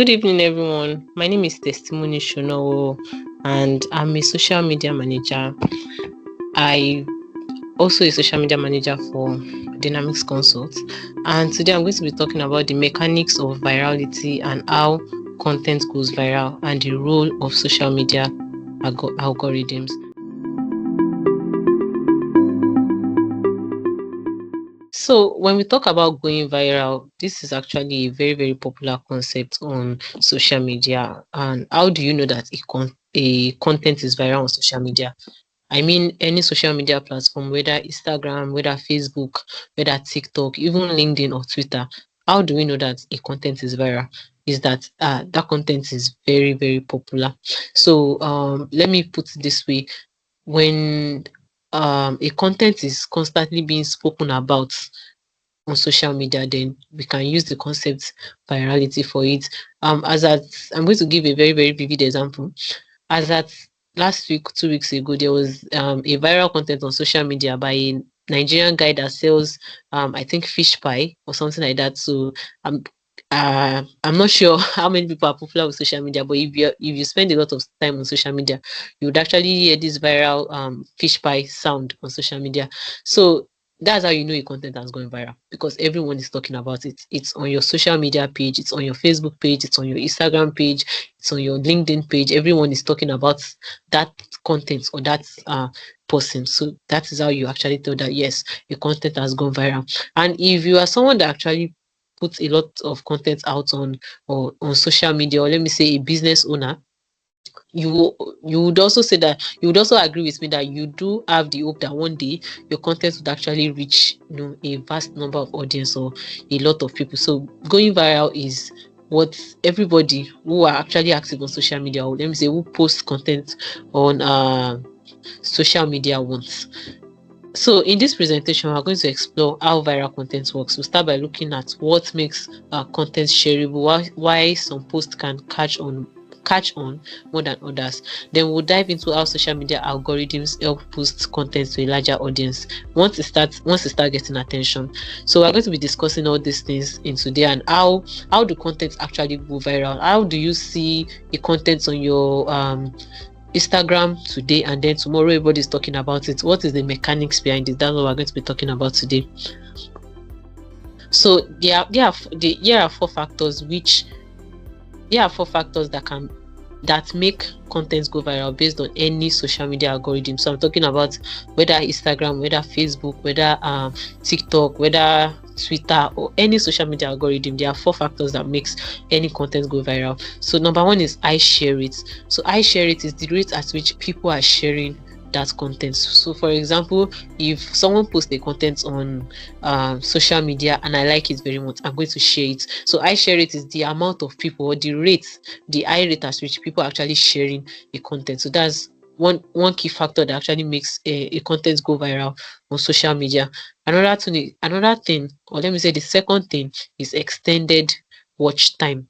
Good evening, everyone. My name is Testimony Sonowo, and I'm a social media manager. I also a social media manager for Dynamics Consult, and today I'm going to be talking about the mechanics of virality and how content goes viral and the role of social media algorithms. So when we talk about going viral, this is actually a very, very popular concept on social media. And how do you know that a content is viral on social media? I mean, any social media platform, whether Instagram, whether Facebook, whether TikTok, even LinkedIn or Twitter. How do we know that a content is viral? Is that that content is very, very popular. So let me put it this way: when a content is constantly being spoken about on social media, then we can use the concept virality for it. As at I'm going to give a very, very vivid example. As at last week, 2 weeks ago, there was a viral content on social media by a Nigerian guy that sells I think fish pie or something like that. So I'm not sure how many people are popular with social media, but if you spend a lot of time on social media, you would actually hear this viral fish pie sound on social media. So that's how you know your content has gone viral, because everyone is talking about it. It's on your social media page, it's on your Facebook page, it's on your Instagram page, it's on your LinkedIn page. Everyone is talking about that content or that person. So that is how you actually tell that yes, your content has gone viral. And if you are someone that actually puts a lot of content out on social media, or let me say a business owner, you would also say that you would also agree with me that you do have the hope that one day your content would actually reach a vast number of audience or a lot of people. So going viral is what everybody who are actually active on social media, or let me say who post content on social media wants. So in this presentation, we're going to explore how viral content works. We'll start by looking at what makes content shareable, why some posts can catch on more than others. Then we'll dive into how social media algorithms help boost content to a larger audience once it start getting attention. So we're going to be discussing all these things in today, and how do content actually go viral. How do you see the content on your Instagram today, and then tomorrow everybody's talking about it? What is the mechanics behind it? That's what we're going to be talking about today. So there are four factors that make content go viral based on any social media algorithm. So I'm talking about whether Instagram, whether Facebook, whether TikTok, whether Twitter, or any social media algorithm. There are four factors that makes any content go viral. So number one is I share it. So I share it is the rate at which people are sharing that content. So for example, if someone posts a content on social media and I like it very much, I'm going to share it. So I share it is the amount of people, or the high rate at which people are actually sharing a content. So that's one key factor that actually makes a content go viral on social media. Another thing, or let me say the second thing, is extended watch time.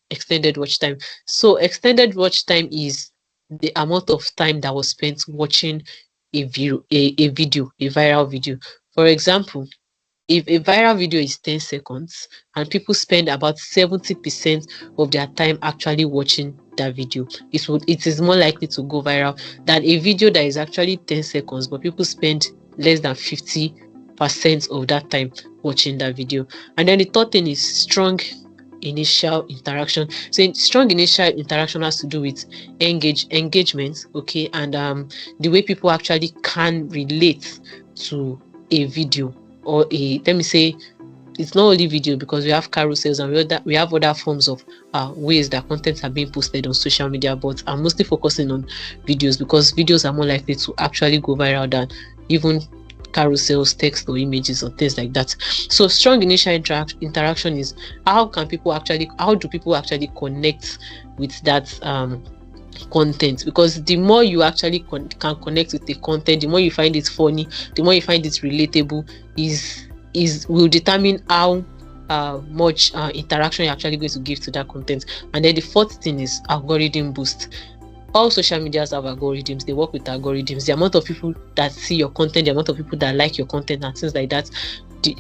So extended watch time is the amount of time that was spent watching a viral video. For example, if a viral video is 10 seconds and people spend about 70% of their time actually watching that video, it is more likely to go viral than a video that is actually 10 seconds but people spend less than 50% of that time watching that video. And then the third thing is strong initial interaction. So strong initial interaction has to do with engagement, okay, and the way people actually can relate to a video, or let me say it's not only video, because we have carousels and we have other forms of ways that content are being posted on social media, but I'm mostly focusing on videos because videos are more likely to actually go viral than even carousels, text or images or things like that. So strong initial interaction is how do people actually connect with that content, because the more you actually can connect with the content, the more you find it funny, the more you find it relatable, will determine how much interaction you're actually going to give to that content. And then the fourth thing is algorithm boost. All social medias have algorithms. They work with algorithms. The amount of people that see your content, the amount of people that like your content and things like that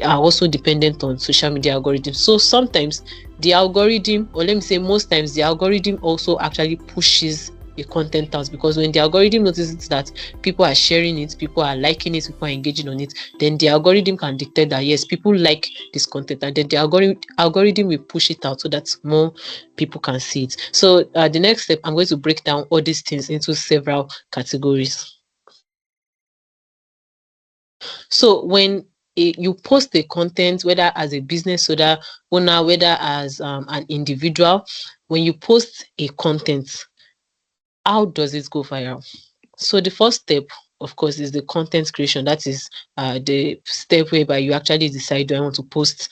are also dependent on social media algorithms. So sometimes the algorithm, or let me say most times, the algorithm also actually pushes a content out, because when the algorithm notices that people are sharing it, people are liking it, people are engaging on it, then the algorithm can dictate that yes, people like this content, and then the algorithm will push it out so that more people can see it. So the next step, I'm going to break down all these things into several categories. So when you post the content, whether as a business owner, whether as an individual, when you post a content, how does it go viral? So the first step, of course, is the content creation. That is the step whereby you actually decide, do I want to post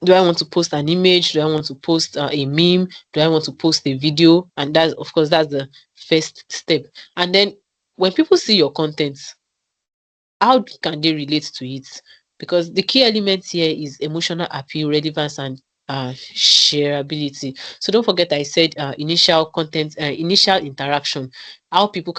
an image? Do I want to post a meme? Do I want to post a video? And that's, of course, that's the first step. And then when people see your content, how can they relate to it? Because the key element here is emotional appeal, relevance, and shareability. So don't forget I said initial content, initial interaction, how people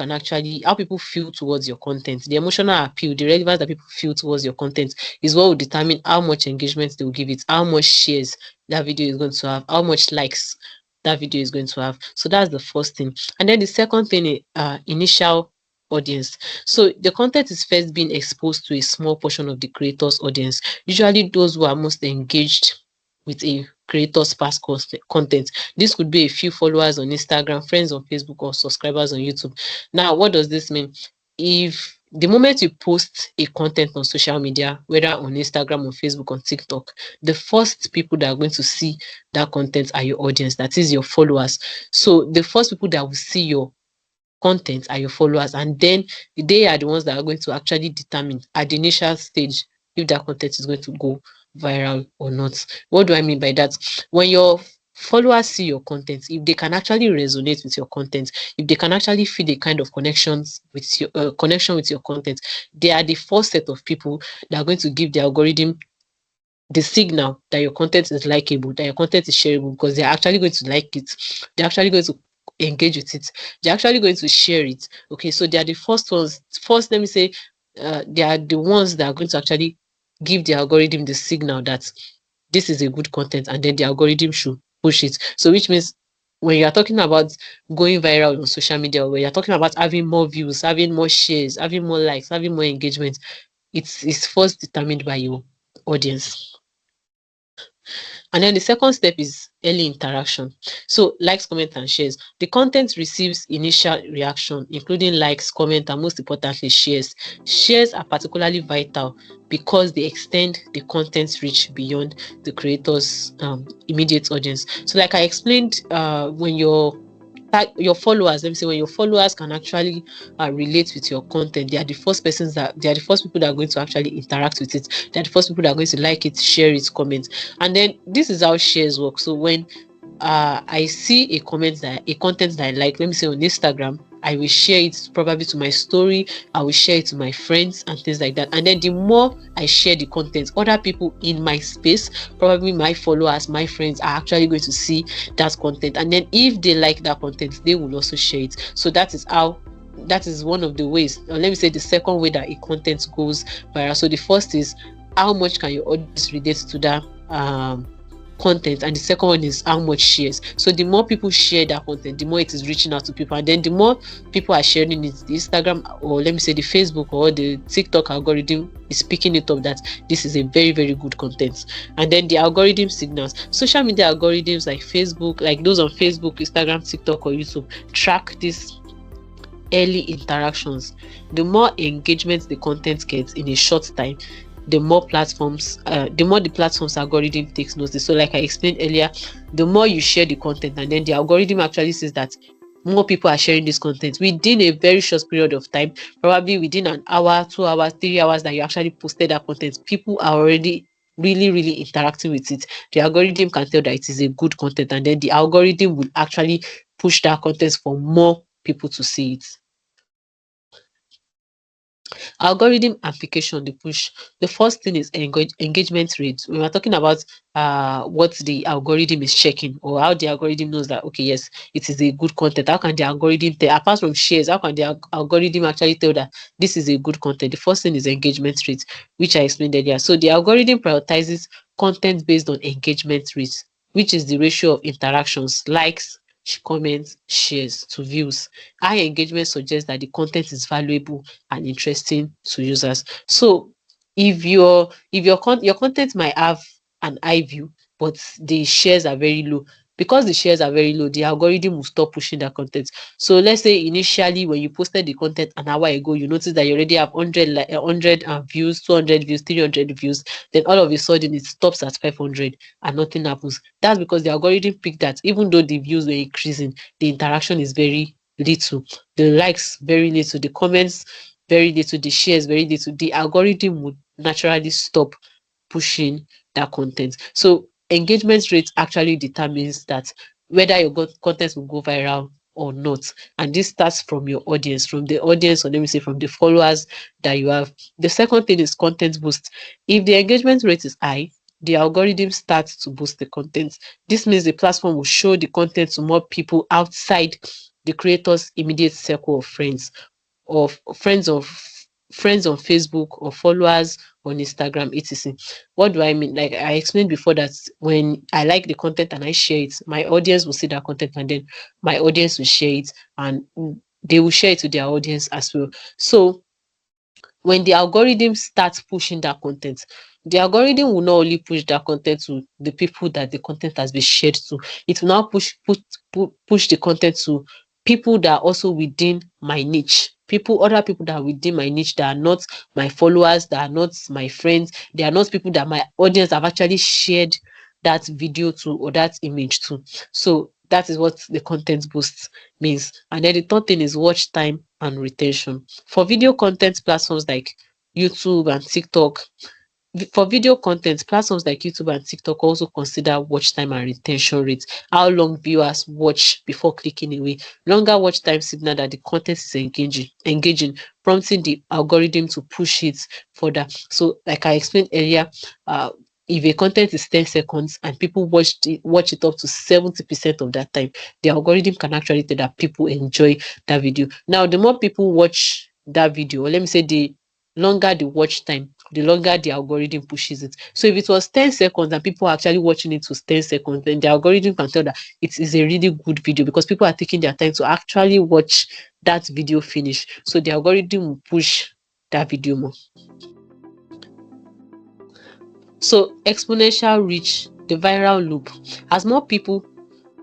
feel towards your content. The emotional appeal, the relevance that people feel towards your content is what will determine how much engagement they will give it, how much shares that video is going to have, how much likes that video is going to have. So that's the first thing. And then the second thing is initial audience. So the content is first being exposed to a small portion of the creator's audience, usually those who are most engaged with a creator's past content. This could be a few followers on Instagram, friends on Facebook, or subscribers on YouTube. Now, what does this mean? If the moment you post a content on social media, whether on Instagram, on Facebook, on TikTok, the first people that are going to see that content are your audience, that is your followers. So the first people that will see your content are your followers, and then they are the ones that are going to actually determine at the initial stage if that content is going to go viral or not. What do I mean by that? When your followers see your content, if they can actually resonate with your content, if they can actually feel the kind of connection with your content, they are the first set of people that are going to give the algorithm the signal that your content is likable, that your content is shareable, because they're actually going to like it. They're actually going to engage with it. They're actually going to share it. Okay, so they are the first ones. First, let me say, they are the ones that are going to actually give the algorithm the signal that this is a good content, and then the algorithm should push it. So, which means when you are talking about going viral on social media, or when you're talking about having more views, having more shares, having more likes, having more engagement, it's first determined by your audience. And then the second step is early interaction. So likes, comment, and shares. The content receives initial reaction, including likes, comment, and most importantly, shares. Shares are particularly vital because they extend the content's reach beyond the creator's immediate audience. So like I explained, when your followers, let me say, when your followers can actually relate with your content, they are the first people that are going to actually interact with it. They are the first people that are going to like it, share it, comment. And then this is how shares work. So when I see a content that I like, let me say on Instagram, I will share it probably to my story, I will share it to my friends and things like that. And then the more I share the content, other people in my space, probably my followers, my friends, are actually going to see that content. And then if they like that content, they will also share it. So that is one of the ways, or let me say the second way that a content goes viral. So the first is how much can your audience relate to that content, and the second one is how much shares. So the more people share that content, the more it is reaching out to people, and then the more people are sharing it, the Instagram, or let me say the Facebook or the TikTok algorithm is picking it up that this is a very, very good content. And then the algorithm signals, social media algorithms like Facebook, like those on Facebook, Instagram, TikTok, or YouTube, track this early interactions. The more engagement the content gets in a short time, the more the platform's algorithm takes notice. So like I explained earlier, the more you share the content, and then the algorithm actually says that more people are sharing this content within a very short period of time, probably within an hour, 2 hours, 3 hours that you actually posted that content, people are already really, really interacting with it. The algorithm can tell that it is a good content, and then the algorithm will actually push that content for more people to see it. Algorithm application dey push. The first thing is engagement rate. When we're talking about what the algorithm is checking, or how the algorithm knows that, okay, yes, it is a good content. How can the algorithm tell, apart from shares, how can the algorithm actually tell that this is a good content? The first thing is engagement rate, which I explained earlier. So the algorithm prioritizes content based on engagement rate, which is the ratio of interactions, likes, comments, shares to views. High engagement suggests that the content is valuable and interesting to users. So if your content might have an high view, but the shares are very low, because the shares are very low, the algorithm will stop pushing that content. So let's say initially when you posted the content an hour ago, you notice that you already have 100 views, 200 views, 300 views. Then all of a sudden it stops at 500 and nothing happens. That's because the algorithm picked that even though the views were increasing, the interaction is very little, the likes very little, the comments very little, the shares very little. The algorithm would naturally stop pushing that content. So engagement rate actually determines that whether your content will go viral or not. And this starts from your audience, from the audience, or let me say from the followers that you have. The second thing is content boost. If the engagement rate is high, the algorithm starts to boost the content. This means the platform will show the content to more people outside the creator's immediate circle of friends, of friends on Facebook, or followers on Instagram, etc. What do I mean? Like I explained before, that when I like the content and I share it, my audience will see that content, and then my audience will share it, and they will share it to their audience as well. So when the algorithm starts pushing that content, the algorithm will not only push that content to the people that the content has been shared to, it will now push the content to people that are also within my niche. Other people that are within my niche, that are not my followers, that are not my friends, they are not people that my audience have actually shared that video to, or that image to. So that is what the content boost means. And then the third thing is watch time and retention. For video content platforms like YouTube and TikTok, for video content, platforms like YouTube and TikTok also consider watch time and retention rates, how long viewers watch before clicking away. Longer watch time signal that the content is engaging, prompting the algorithm to push it further. So, like I explained earlier, if a content is 10 seconds and people watch it up to 70% of that time, the algorithm can actually tell that people enjoy that video. Now, the more people watch that video, or let me say the longer the watch time, the longer the algorithm pushes it. So if it was 10 seconds and people are actually watching it to 10 seconds, then the algorithm can tell that it is a really good video, because people are taking their time to actually watch that video finish. So the algorithm will push that video more. So exponential reach, the viral loop. As more people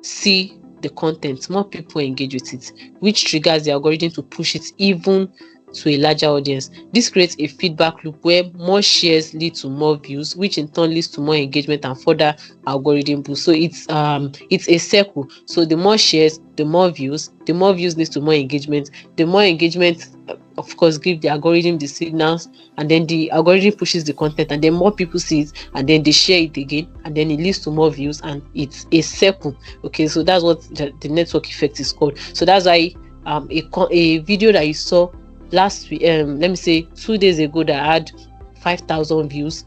see the content, more people engage with it, which triggers the algorithm to push it even to a larger audience. This creates a feedback loop where more shares lead to more views, which in turn leads to more engagement and further algorithm boost. So it's a circle. So the more shares, the more views leads to more engagement. The more engagement, of course, give the algorithm the signals, and then the algorithm pushes the content, and then more people see it, and then they share it again, and then it leads to more views, and it's a circle. Okay, so that's what the network effect is called. So that's why a video that you saw last week, let me say 2 days ago, that had 5,000 views,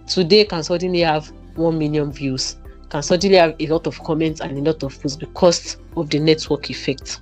today can suddenly have 1 million views, can suddenly have a lot of comments and a lot of posts, because of the network effect.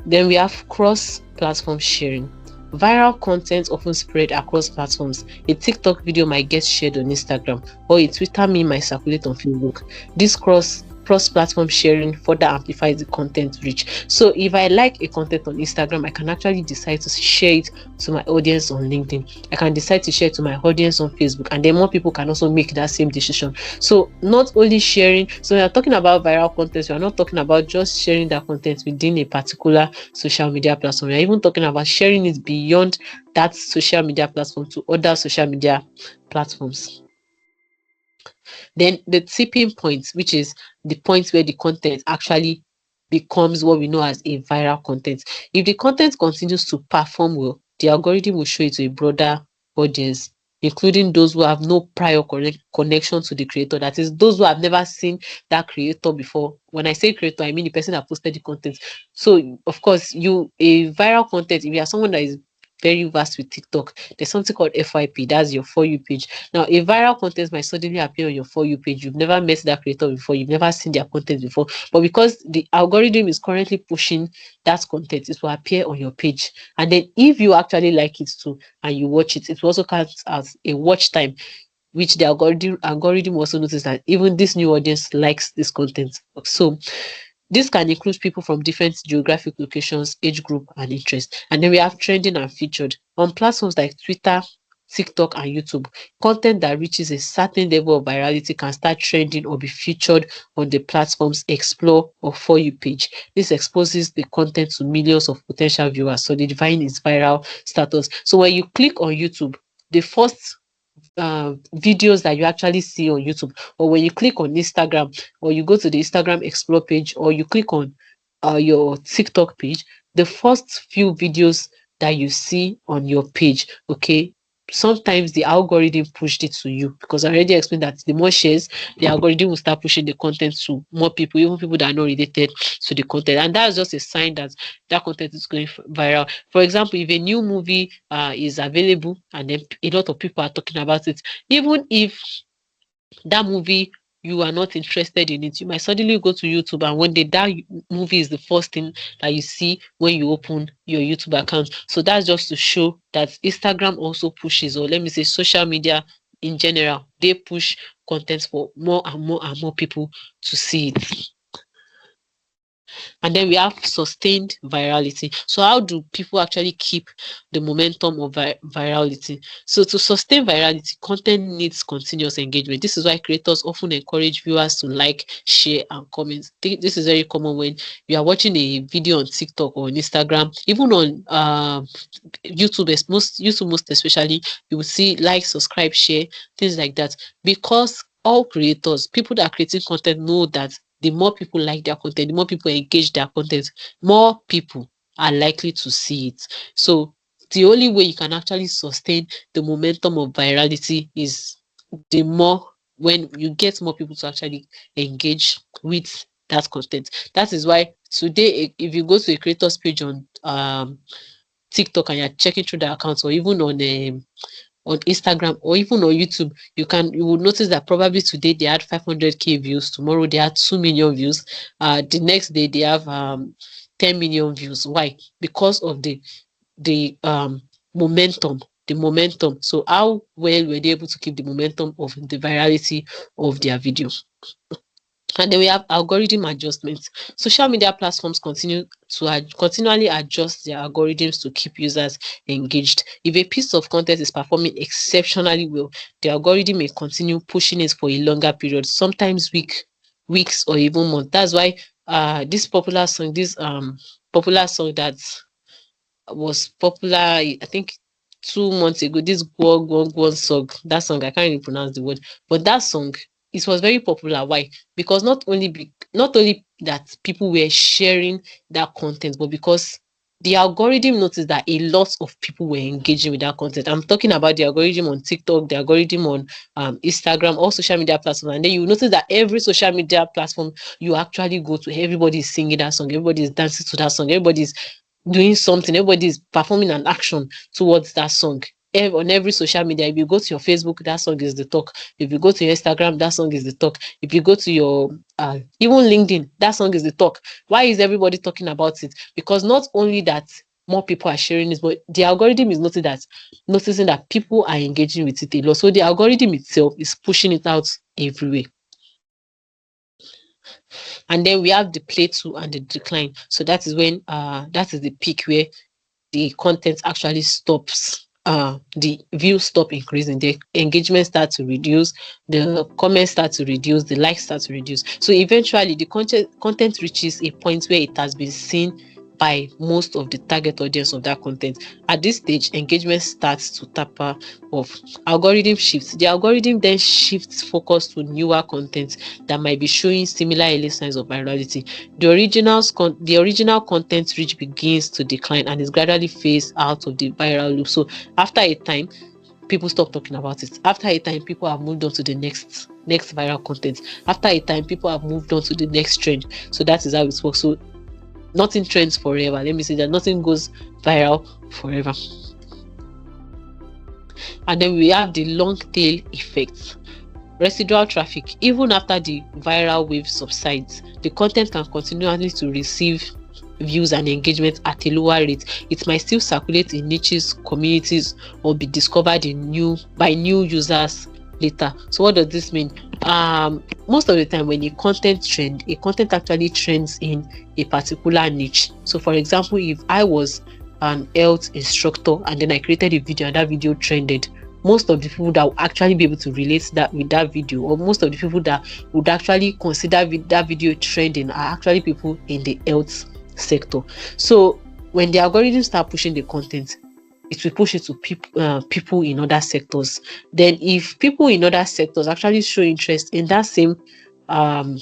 Then we have cross-platform sharing. Viral content often spread across platforms. A TikTok video might get shared on Instagram, or a Twitter meme might circulate on Facebook. This cross-platform sharing further amplifies the content reach. So if I like a content on Instagram, I can actually decide to share it to my audience on LinkedIn. I can decide to share it to my audience on Facebook, and then more people can also make that same decision. So not only sharing, so we are talking about viral content, we are not talking about just sharing that content within a particular social media platform. We are even talking about sharing it beyond that social media platform to other social media platforms. Then the tipping point, which is the point where the content actually becomes what we know as a viral content. If the content continues to perform well, the algorithm will show it to a broader audience, including those who have no prior connection to the creator. That is, those who have never seen that creator before. When I say creator, I mean the person that posted the content. So, of course, a viral content, if you are someone that is very vast with TikTok. There's something called FYP, that's your For You page. Now, a viral content might suddenly appear on your For You page. You've never met that creator before, you've never seen their content before, but because the algorithm is currently pushing that content, it will appear on your page. And then if you actually like it too and you watch it, it will also count as a watch time, which the algorithm also notices that even this new audience likes this content. So this can include people from different geographic locations, age group, and interest. And then we have trending and featured. On platforms like Twitter, TikTok, and YouTube, content that reaches a certain level of virality can start trending or be featured on the platform's Explore or For You page. This exposes the content to millions of potential viewers, solidifying its viral status. So when you click on YouTube, the first videos that you actually see on YouTube, or when you click on Instagram, or you go to the Instagram Explore page, or you click on your TikTok page, the first few videos that you see on your page, okay, sometimes the algorithm pushed it to you, because I already explained that the more shares, the algorithm will start pushing the content to more people, even people that are not related to the content. And that's just a sign that that content is going viral. For example, if a new movie is available and then a lot of people are talking about it, even if that movie you are not interested in it, you might suddenly go to YouTube, and one day that movie is the first thing that you see when you open your YouTube account. So that's just to show that Instagram also pushes, or let me say social media in general, they push content for more and more and more people to see it. And then we have sustained virality. So how do people actually keep the momentum of virality? So to sustain virality, content needs continuous engagement. This is why creators often encourage viewers to like, share, and comment. This is very common when you are watching a video on TikTok or on Instagram, even on YouTube, most especially, you will see like, subscribe, share, things like that. Because all creators, people that are creating content, know that the more people like their content, the more people engage their content, more people are likely to see it. So the only way you can actually sustain the momentum of virality is the more, when you get more people to actually engage with that content. That is why today, if you go to a creator's page on TikTok and you're checking through the accounts, or even on Instagram, or even on YouTube, you will notice that probably today they had 500k views, tomorrow they had 2 million views, the next day they have 10 million views. Why? Because of the momentum. The momentum. So how well were they able to keep the momentum of the virality of their video? And then we have algorithm adjustments. Social media platforms continually adjust their algorithms to keep users engaged. If a piece of content is performing exceptionally well, the algorithm may continue pushing it for a longer period, sometimes weeks or even months. That's why this popular song that was popular, I think 2 months ago, this Gwon song, that song, I can't even pronounce the word, but that song, it was very popular. Why? Because not only that people were sharing that content, but because the algorithm noticed that a lot of people were engaging with that content. I'm talking about the algorithm on TikTok, the algorithm on Instagram, all social media platforms. And then you notice that every social media platform you actually go to, everybody is singing that song, everybody is dancing to that song, everybody's doing something, everybody is performing an action towards that song. On every social media, if you go to your Facebook, that song is the talk. If you go to your Instagram, that song is the talk. If you go to your even LinkedIn, that song is the talk. Why is everybody talking about it? Because not only that more people are sharing this, but the algorithm is noticing that people are engaging with it a lot. So the algorithm itself is pushing it out everywhere. And then we have the plateau and the decline. So that is when that is the peak where the content actually stops, the views stop increasing, the engagement starts to reduce, the comments start to reduce, the likes start to reduce. So eventually the content reaches a point where it has been seen by most of the target audience of that content. At this stage, engagement starts to taper off. Algorithm shifts. The algorithm then shifts focus to newer content that might be showing similar early signs of virality. The original content reach begins to decline and is gradually phased out of the viral loop. So after a time, people stop talking about it. After a time, people have moved on to the next viral content. After a time, people have moved on to the next trend. So that is how it works. So nothing trends forever. Let me say that nothing goes viral forever. And then we have the long tail effect. Residual traffic. Even after the viral wave subsides, the content can continually to receive views and engagement at a lower rate. It might still circulate in niches, communities, or be discovered by new users later. So what does this mean? Most of the time when a content actually trends in a particular niche. So for example, if I was an health instructor and then I created a video and that video trended, most of the people that will actually be able to relate that with that video, or most of the people that would actually consider that video trending, are actually people in the health sector. So when the algorithm start pushing the content, it will push it to people in other sectors. Then if people in other sectors actually show interest in that same um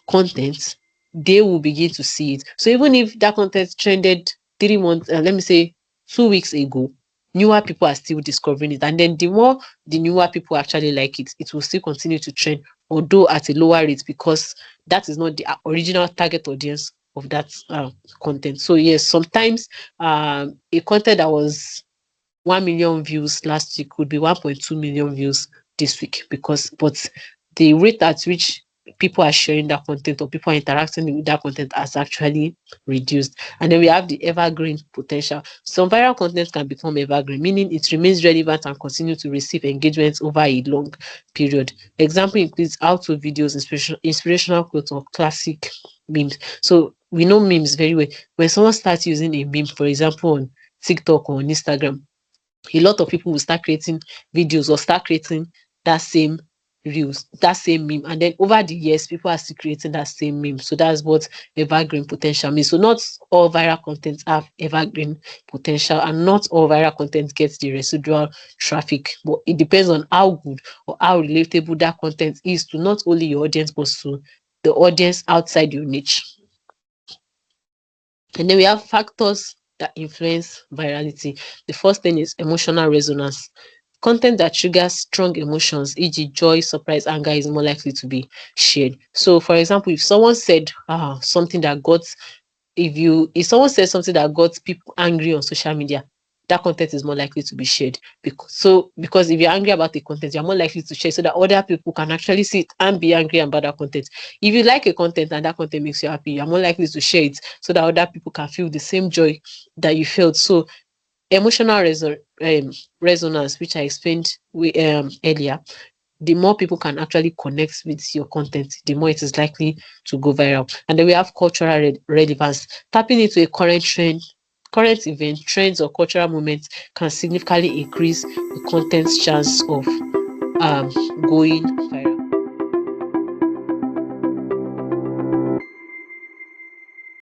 content, they will begin to see it. So even if that content trended 3 months, let me say 2 weeks ago, newer people are still discovering it. And then the more the newer people actually like it, it will still continue to trend, although at a lower rate, because that is not the original target audience of that content. So yes, sometimes a content that was 1 million views last week would be 1.2 million views this week, but the rate at which people are sharing that content or people are interacting with that content has actually reduced. And then we have the evergreen potential. Some viral content can become evergreen, meaning it remains relevant and continue to receive engagement over a long period. Example includes how-to videos, inspirational quotes, or classic memes. So we know memes very well. When someone starts using a meme, for example, on TikTok or on Instagram, a lot of people will start creating videos or start creating that same reels, that same meme. And then over the years, people are still creating that same meme. So that's what evergreen potential means. So not all viral content have evergreen potential, and not all viral content gets the residual traffic. But it depends on how good or how relatable that content is to not only your audience, but to the audience outside your niche. And then we have factors that influence virality. The first thing is emotional resonance. Content that triggers strong emotions, e.g., joy, surprise, anger, is more likely to be shared. So, for example, if someone said something that got, if someone says something that got people angry on social media, that content is more likely to be shared. Because if you're angry about the content, you're more likely to share so that other people can actually see it and be angry about that content. If you like a content and that content makes you happy, you're more likely to share it so that other people can feel the same joy that you felt. So emotional resonance, which I explained earlier, the more people can actually connect with your content, the more it is likely to go viral. And then we have cultural relevance. Tapping into a current trend, current event, trends, or cultural moments can significantly increase the content's chance of going viral.